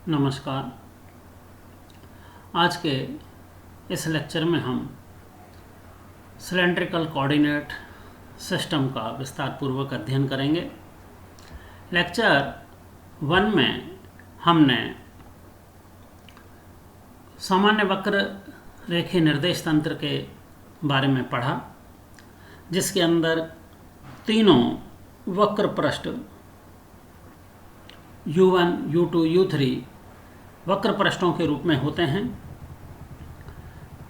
नमस्कार। आज के इस लेक्चर में हम सिलेंड्रिकल कोऑर्डिनेट सिस्टम का विस्तार पूर्वक अध्ययन करेंगे। लेक्चर 1 में हमने सामान्य वक्र रेखीय निर्देश तंत्र के बारे में पढ़ा, जिसके अंदर तीनों वक्र पृष्ठ U1, U2, U3 वक्र पृष्ठों के रूप में होते हैं।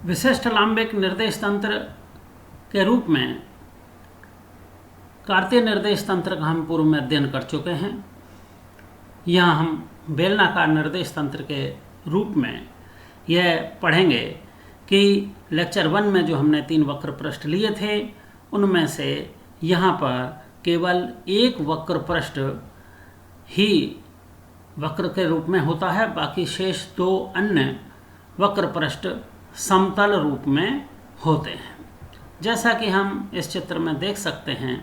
विशिष्ट लांबिक निर्देश तंत्र के रूप में कार्तीय निर्देश तंत्र का हम पूर्व में अध्ययन कर चुके हैं। यहाँ हम बेलनाकार निर्देश तंत्र के रूप में यह पढ़ेंगे कि लेक्चर 1 में जो हमने 3 वक्र पृष्ठ लिए थे, उनमें से यहाँ पर केवल एक वक्र पृष्ठ ही वक्र के रूप में होता है, बाकी शेष 2 अन्य वक्र पृष्ठ समतल रूप में होते हैं। जैसा कि हम इस चित्र में देख सकते हैं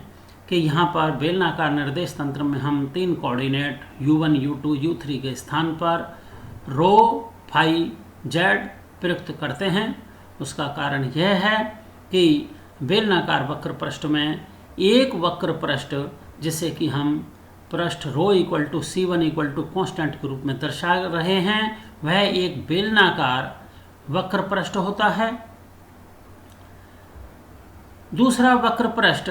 कि यहाँ पर बेलनाकार निर्देश तंत्र में हम 3 कोऑर्डिनेट U1, U2, U3 के स्थान पर रो, फाई, जेड प्रयुक्त करते हैं। उसका कारण यह है कि बेलनाकार वक्र पृष्ठ में एक वक्र पृष्ठ, जिसे कि हम पृष्ठ rho equal to C1 equal to constant के रूप में दर्शा रहे हैं, वह एक बेलनाकार वक्र पृष्ठ होता है। दूसरा वक्र पृष्ठ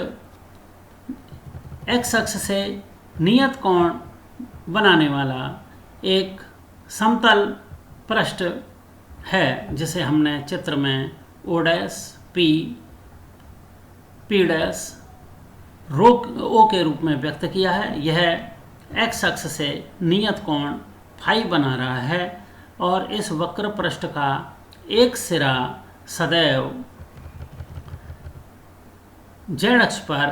एक्स अक्ष से नियत कोण बनाने वाला एक समतल पृष्ठ है, जिसे हमने चित्र में O', P, P', ओ के रूप में व्यक्त किया है। यह एक्स अक्ष से नियत कोण फाई बना रहा है और इस वक्र पृष्ठ का एक सिरा सदैव जेड अक्ष पर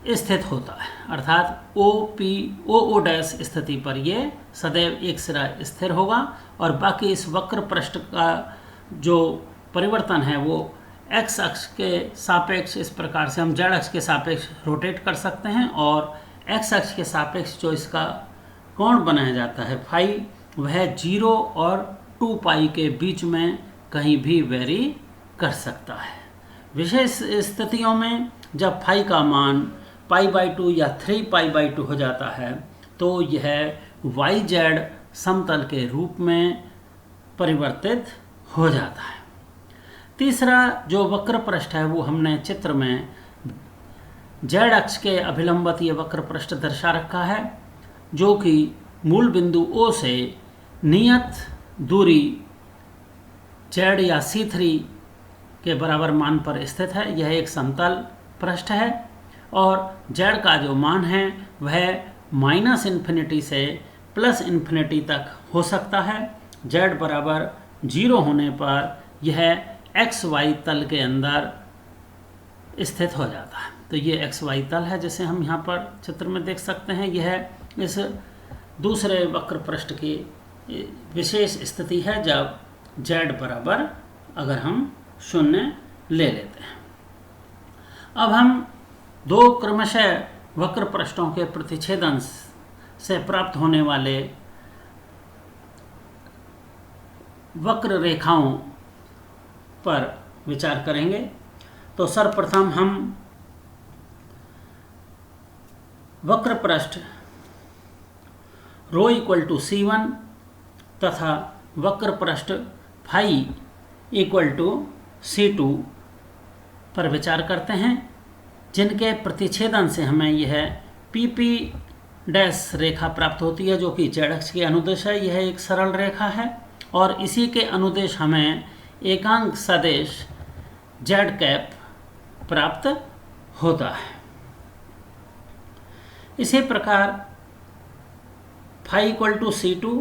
स्थित होता है, अर्थात O' स्थिति पर यह सदैव एक सिरा स्थिर होगा और बाकी इस वक्र पृष्ठ का जो परिवर्तन है वो एक्स अक्ष के सापेक्ष, इस प्रकार से हम जेड अक्ष के सापेक्ष रोटेट कर सकते हैं और एक्स अक्ष के सापेक्ष जो इसका कोण बनाया जाता है फाई, वह 0 और 2 पाई के बीच में कहीं भी वेरी कर सकता है। विशेष स्थितियों में जब फाई का मान π/2 या 3π/2 हो जाता है तो यह YZ समतल के रूप में परिवर्तित हो जाता है। तीसरा जो वक्र पृष्ठ है वो हमने चित्र में जेड अक्ष के अभिलंबित ये वक्र पृष्ठ दर्शा रखा है, जो कि मूल बिंदु O से नियत दूरी जेड या C3 के बराबर मान पर स्थित है। यह एक समतल पृष्ठ है और जेड का जो मान है वह -∞ से +∞ तक हो सकता है। जेड बराबर 0 होने पर यह XY तल के अंदर स्थित हो जाता है। तो ये XY तल है, जिसे हम यहाँ पर चित्र में देख सकते हैं। यह इस दूसरे वक्र पृष्ठ की विशेष स्थिति है जब Z बराबर अगर हम 0 ले लेते हैं। अब हम 2 क्रमशः वक्र पृष्ठों के प्रतिच्छेदन से प्राप्त होने वाले वक्र रेखाओं पर विचार करेंगे। तो सर्वप्रथम हम वक्र पृष्ठ रो इक्वल टू C1 तथा वक्र पृष्ठ फाई इक्वल टू C2 पर विचार करते हैं, जिनके प्रतिच्छेदन से हमें यह PP' रेखा प्राप्त होती है, जो कि जेड अक्ष के अनुदिश है। यह एक सरल रेखा है और इसी के अनुदिश हमें एकांक सदिश Z' प्राप्त होता है। इसी प्रकार फाई इक्वल टू C2,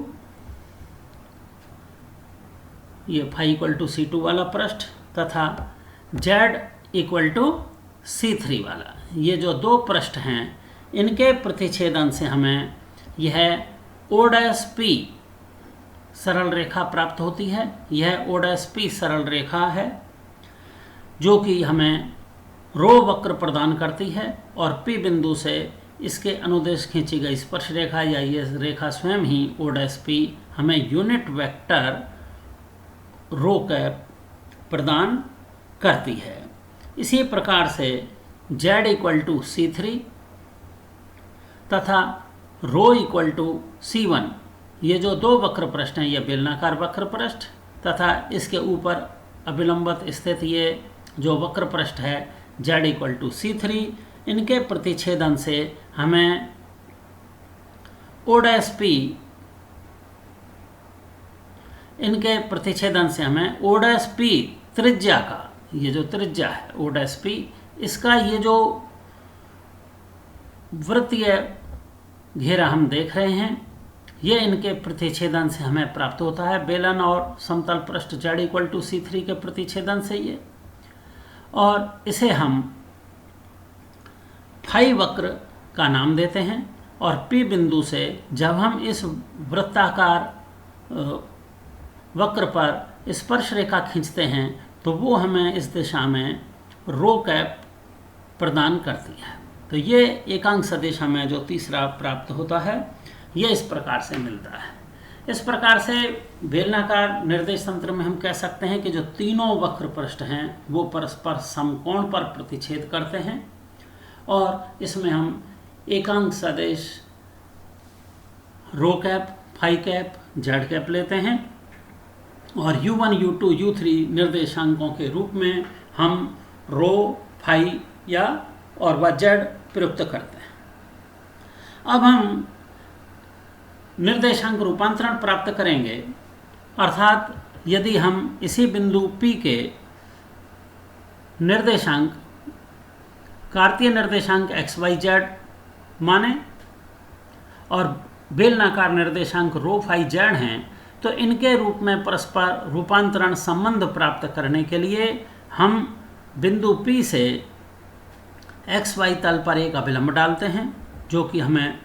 ये फाई इक्वल टू C2 वाला पृष्ठ तथा Z इक्वल टू C3 वाला, ये जो 2 पृष्ठ हैं, इनके प्रतिच्छेदन से हमें यह O'P सरल रेखा प्राप्त होती है। यह O'P सरल रेखा है जो कि हमें रो वक्र प्रदान करती है और P बिंदु से इसके अनुदेश खींची गई स्पर्श रेखा या ये रेखा स्वयं ही ओ डैश पी हमें यूनिट वेक्टर रो कैप प्रदान करती है। इसी प्रकार से z इक्वल टू C3 तथा रो इक्वल टू C1, ये जो दो वक्र पृष्ठ हैं, ये बेलनाकार वक्र पृष्ठ तथा इसके ऊपर अभिलंबित स्थित ये जो वक्र पृष्ठ है z इक्वल टू C3, इनके प्रतिच्छेदन से हमें ओ डैश पी, इनके प्रतिच्छेदन से हमें ओ डैश पी त्रिज्या का, ये जो त्रिज्या है ओ डैश पी, इसका ये जो वृत्तीय घेरा हम देख रहे हैं, ये इनके प्रतिच्छेदन से हमें प्राप्त होता है। बेलन और समतल पृष्ठ z इक्वल टू C3 के प्रतिच्छेदन से ये, और इसे हम फाई वक्र का नाम देते हैं। और P बिंदु से जब हम इस वृत्ताकार वक्र पर स्पर्श रेखा खींचते हैं तो वो हमें इस दिशा में रो कैप प्रदान करती है। तो ये एकांक सदिश हमें जो तीसरा प्राप्त होता है ये इस प्रकार से मिलता है। इस प्रकार से बेलनाकार निर्देश तंत्र में हम कह सकते हैं कि जो तीनों वक्र पृष्ठ हैं वो परस्पर समकोण पर प्रतिच्छेद करते हैं, और इसमें हम एकांक सदिश rho cap, phi cap, Z cap लेते हैं, और U1, U2, U3 निर्देशांकों के रूप में हम रो, फाई या और व जेड प्रयुक्त करते हैं। अब हम निर्देशांक रूपांतरण प्राप्त करेंगे, अर्थात यदि हम इसी बिंदु P के निर्देशांक कार्तीय निर्देशांक x, y, z माने और बेलनाकार निर्देशांक रो, फाई, जेड हैं, तो इनके रूप में परस्पर रूपांतरण संबंध प्राप्त करने के लिए हम बिंदु P से x, y तल पर एक अभिलंब डालते हैं जो कि हमें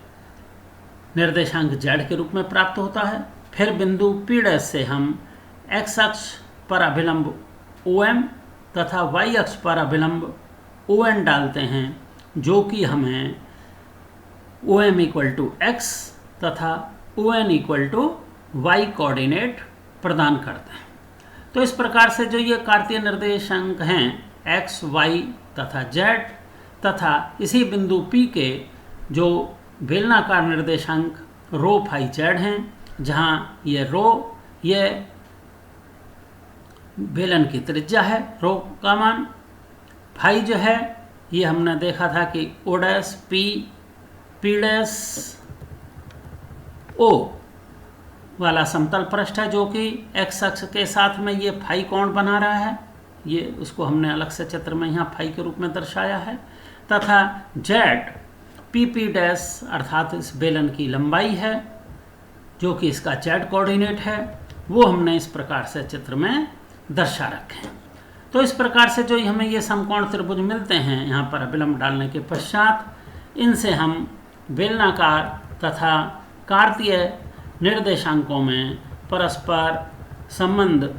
निर्देशांक z के रूप में प्राप्त होता है। फिर बिंदु P' से हम x अक्ष पर अभिलंब OM तथा y अक्ष पर अभिलंब ON डालते हैं, जो कि हमें OM इक्वल टू x तथा ON equal to y coordinate प्रदान करते हैं। तो इस प्रकार से जो ये कार्तीय निर्देशांक हैं x, y तथा z तथा इसी बिंदु P के जो बेलनाकार निर्देशांक रो, फाई, जेड हैं, जहाँ ये रो ये बेलन की त्रिज्या है, रो का मान, फाई जो है ये हमने देखा था कि O dash P, P dash O वाला समतल पृष्ठ है जो कि एक्स अक्ष के साथ में ये फाई कोण बना रहा है, ये उसको हमने अलग से चित्र में यहाँ फाई के रूप में दर्शाया है, तथा जेड पी पी डैश अर्थात इस बेलन की लंबाई है जो कि इसका जेड कोऑर्डिनेट है, वो हमने इस प्रकार से चित्र में दर्शा रखे हैं। तो इस प्रकार से जो हमें ये समकोण त्रिभुज मिलते हैं यहाँ पर अभिलंब डालने के पश्चात, इनसे हम बेलनाकार तथा कार्तीय निर्देशांकों में परस्पर संबंध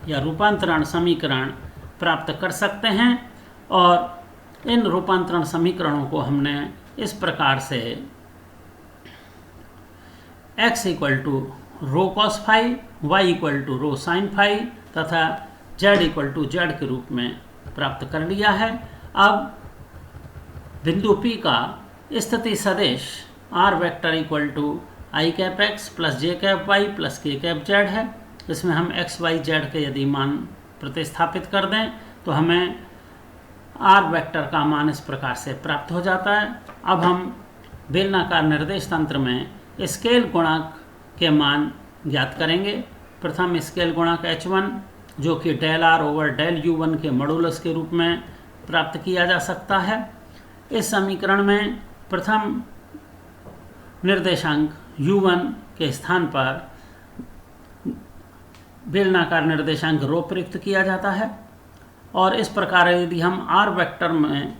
या रूपांतरण समीकरण प्राप्त कर सकते हैं। और इन रूपांतरण समीकरणों को हमने इस प्रकार से x equal to rho cos phi, y equal to rho sine phi तथा z इक्वल टू जेड के रूप में प्राप्त कर लिया है। अब बिंदु P का स्थिति सदिश r vector equal to i cap x plus j cap y plus k cap z है। इसमें हम x, y, z के यदि मान प्रतिस्थापित कर दें तो हमें r वेक्टर का मान इस प्रकार से प्राप्त हो जाता है। अब हम बेलनाकार निर्देश तंत्र में स्केल गुणक के मान ज्ञात करेंगे। प्रथम स्केल गुणक h1 जो कि del r over del u1 के मॉडुलस के रूप में प्राप्त किया जा सकता है। इस समीकरण में प्रथम निर्देशांक u1 के स्थान पर बेलनाकार निर्देशांक रो प्रयुक्त किया जाता है, और इस प्रकार यदि हम r वेक्टर में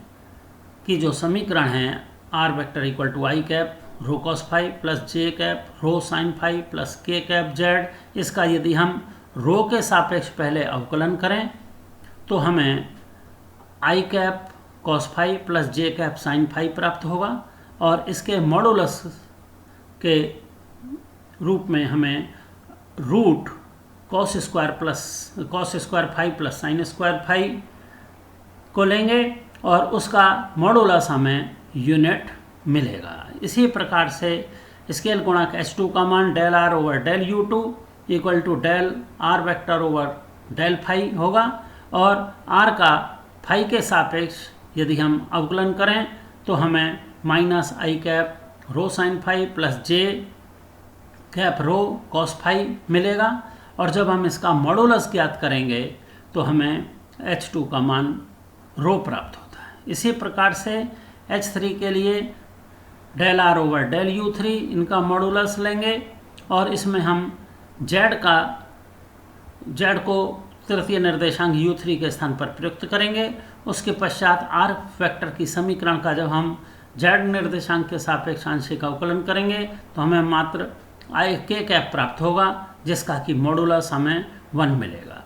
की जो समीकरण है r vector equal to i cap rho cos phi plus j cap rho sine phi plus k cap z, इसका यदि हम रो के सापेक्ष पहले अवकलन करें तो हमें i cap cos phi plus J cap sine phi प्राप्त होगा, और इसके मॉडुलस के रूप में हमें root cos square phi plus sine square phi को लेंगे और उसका मॉडुलस हमें यूनिट मिलेगा। इसी प्रकार से स्केल गुणक H2 का मान del R over del U2 equal to del R vector over del phi होगा, और आर का फाई के सापेक्ष यदि हम अवकलन करें तो हमें minus I cap rho sine phi plus J cap rho cos phi मिलेगा, और जब हम इसका मॉडुलस ज्ञात करेंगे तो हमें H2 का मान रो प्राप्त होता है। इसी प्रकार से H3 के लिए del R over del U3 इनका मॉडुलस लेंगे, और इसमें हम Z को तृतीय निर्देशांक U3 के स्थान पर प्रयुक्त करेंगे। उसके पश्चात R वेक्टर की समीकरण का जब हम Z निर्देशांक के सापेक्ष आंशिक अवकलन करेंगे तो हमें मात्र आई के कैप प्राप्त होगा, जिसका कि मॉडुलस हमें 1 मिलेगा।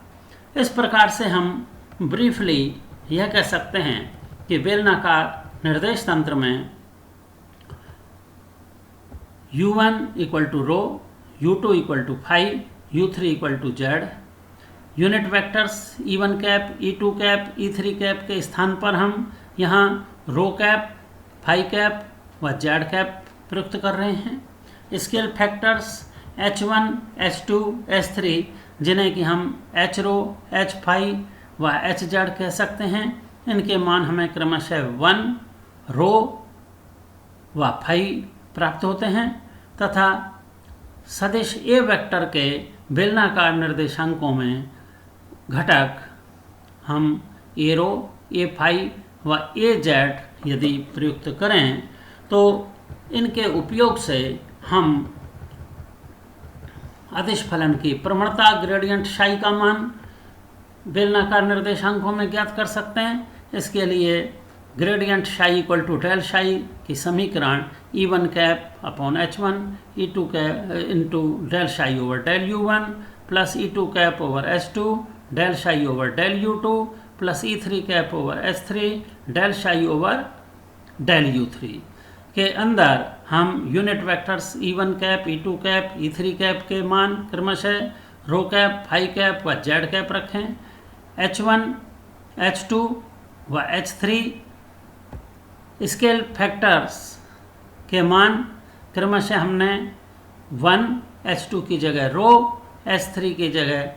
इस प्रकार से हम ब्रीफली यह कह सकते हैं कि बेलनाकार निर्देश तंत्र में U1 equal to rho, U2 equal to phi, U3 equal to Z, unit vectors E1 cap, E2 cap, E3 cap के स्थान पर हम यहाँ रो कैप, फाई कैप व Z कैप प्रयुक्त कर रहे हैं। Scale factors H1, H2, H3 जिन्हें कि हम H रो, H फाई व HZ कह सकते हैं, इनके मान हमें क्रमशः 1 रो व फाई प्राप्त होते हैं, तथा सदिश A वेक्टर के बेलनाकार निर्देशांकों में घटक हम ए रो, ए फाई व ए जेड यदि प्रयुक्त करें तो इनके उपयोग से हम अदिश फलन की प्रवणता ग्रेडियंट शाई का मान बेलनाकार निर्देशांकों में ज्ञात कर सकते हैं। इसके लिए ग्रेडियंट शाई इक्वल टू डेल शाई की समीकरण E1 cap upon H1 E2 cap into del psi over del U1 plus E2 cap over H2 del psi over del U2 plus E3 cap over H3 del psi over del U3 के अंदर हम unit vectors E1 cap, E2 cap, E3 cap के मान क्रमशः rho cap, phi cap व Z cap रखें। H1, H2 व H3 scale factors के मान क्रमशः हमने 1 H2 की जगह रो, H3 की जगह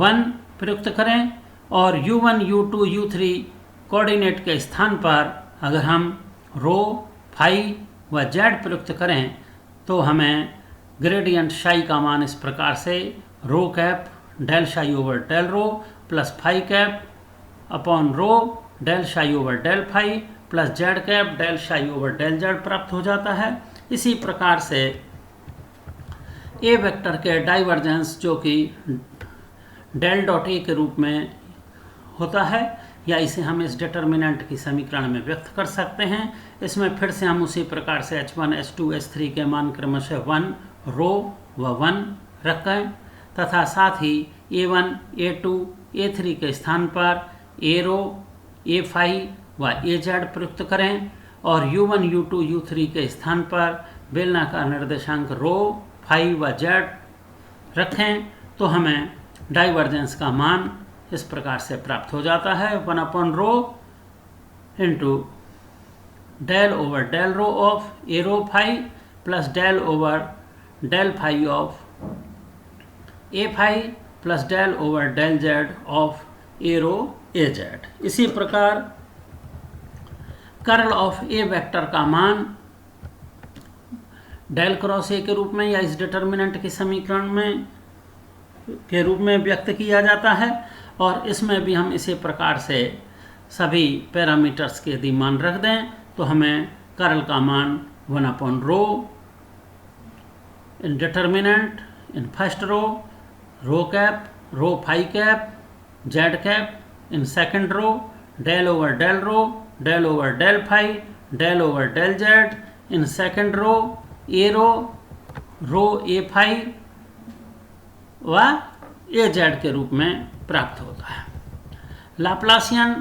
1 प्रयुक्त करें, और U1, U2, U3 कोऑर्डिनेट के स्थान पर अगर हम रो, फाई व Z प्रयुक्त करें तो हमें ग्रेडियंट शाई का मान इस प्रकार से rho cap del psi over del rho plus phi cap upon rho del psi over del phi plus Z cap del psi over del Z प्राप्त हो जाता है। इसी प्रकार से ए वेक्टर के डाइवर्जेंस जो कि डेल डॉट ए के रूप में होता है, या इसे हम इस डिटर्मिनेंट की समीकरण में व्यक्त कर सकते हैं। इसमें फिर से हम उसी प्रकार से H1, H2, H3 के मान क्रमशः 1 रो व 1 रखें, तथा साथ ही A1, A2, A3 के स्थान पर ए रो, ए फाई व ए जेड प्रयुक्त करें, और U1, U2, U3 के स्थान पर बेलनाकार निर्देशांक रो, फाई व जेड रखें, तो हमें डाइवर्जेंस का मान इस प्रकार से प्राप्त हो जाता है 1 upon rho into del over del rho of A rho phi plus del over del phi of A phi plus del over del Z of A rho A Z. इसी प्रकार कर्ल ऑफ ए वेक्टर का मान del cross ए के रूप में या इस determinant के समीकरण में के रूप में व्यक्त किया जाता है, और इसमें भी हम इसी प्रकार से सभी पैरामीटर्स के यदि मान रख दें तो हमें कर्ल का मान 1 upon rho in determinant in first row cap, rho phi cap, Z cap in second row, del over del rho, del over del phi, del over del Z in second row, A rho A phi व A Z के रूप में प्राप्त होता है। Laplacian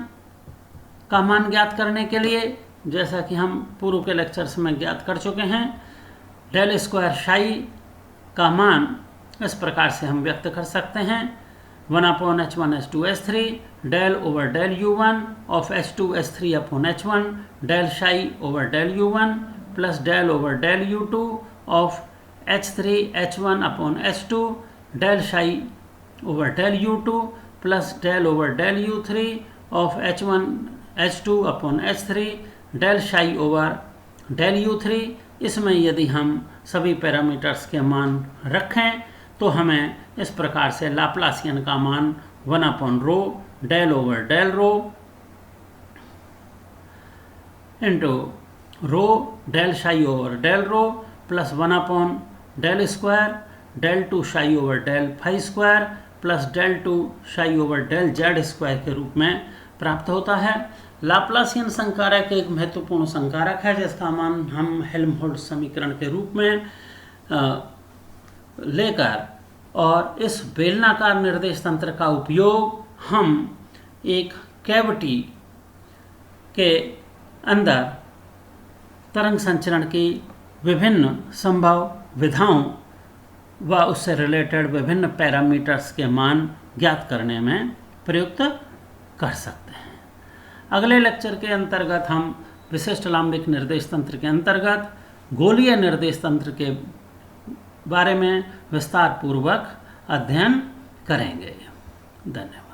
का मान ज्ञात करने के लिए, जैसा कि हम पूर्व के लेक्चर्स में ज्ञात कर चुके हैं, डेल स्क्वायर साई का मान इस प्रकार से हम व्यक्त कर सकते हैं 1/h1h2h3 del over del u1 of h2h3 upon h1 del psi over del u1 plus del over del u2 of h3h1 upon h2 del psi over del u2 plus del over del u3 of h2 upon h3 del psi over del u3। इसमें यदि हम सभी parameters के मान रखें तो हमें इस प्रकार से लाप्लासियन का मान 1/रो del over del rho into rho del psi over del rho plus 1/डेल square del two psi over del phi square plus del two psi over del Z square के रूप में प्राप्त होता है। लाप्लासियन संकारक एक महत्वपूर्ण संकारक है जिसका मान हम हेल्महोल्ट्ज समीकरण के रूप में लेकर और इस बेलनाकार निर्देश तंत्र का उपयोग हम एक कैविटी के अंदर तरंग संचरण की विभिन्न संभव विधाओं व उससे रिलेटेड विभिन्न पैरामीटर्स के मान ज्ञात करने में प्रयुक्त कर सकते हैं। अगले लेक्चर के अंतर्गत हम विशिष्ट लांबिक निर्देश तंत्र के अंतर्गत गोलीय निर्देश तंत्र के बारे में विस्तार पूर्वक अध्ययन करेंगे। धन्यवाद।